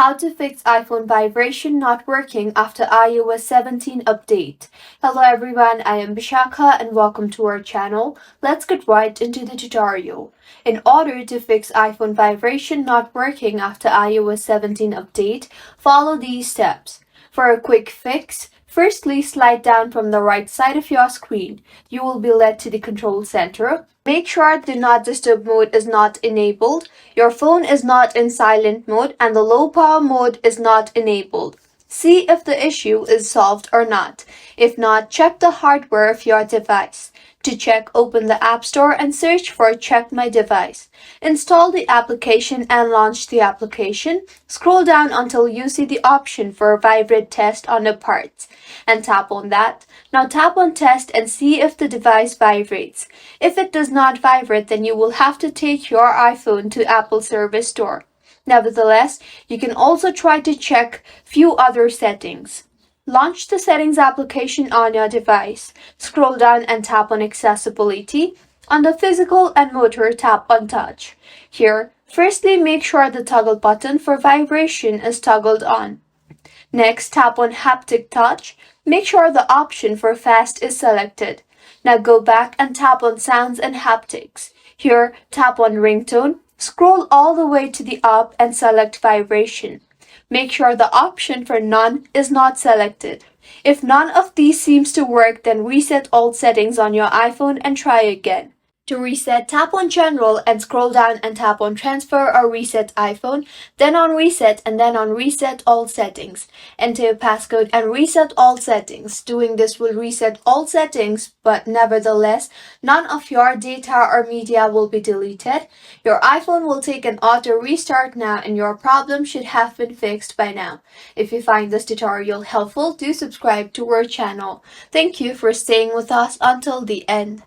How to fix iPhone vibration not working after iOS 17 update. Hello everyone, I am Bishakha and welcome to our channel. Let's get right into the tutorial. In order to fix iPhone vibration not working after iOS 17 update, follow these steps. For a quick fix, firstly slide down from the right side of your screen. You will be led to the control center. Make sure Do Not Disturb mode is not enabled, your phone is not in silent mode, and the low power mode is not enabled. See if the issue is solved or not. If not, check the hardware of your device. To check, open the App Store and search for Check My Device. Install the application and launch the application. Scroll down until you see the option for Vibrate Test on the part and tap on that. Now tap on Test and see if the device vibrates. If it does not vibrate, then you will have to take your iPhone to Apple Service Store. Nevertheless, you can also try to check few other settings. Launch the Settings application on your device. Scroll down and tap on Accessibility. On the Physical and Motor, tap on Touch. Here, firstly make sure the toggle button for vibration is toggled on. Next, tap on Haptic Touch. Make sure the option for Fast is selected. Now go back and tap on Sounds and Haptics. Here, tap on Ringtone. Scroll all the way to the up and select Vibration. Make sure the option for None is not selected. If none of these seems to work, then reset all settings on your iPhone and try again. To reset, tap on General and scroll down and tap on Transfer or Reset iPhone, then on Reset and then on Reset All Settings. Enter your passcode and reset all settings. Doing this will reset all settings, but nevertheless, none of your data or media will be deleted. Your iPhone will take an auto restart now and your problem should have been fixed by now. If you find this tutorial helpful, do subscribe to our channel. Thank you for staying with us until the end.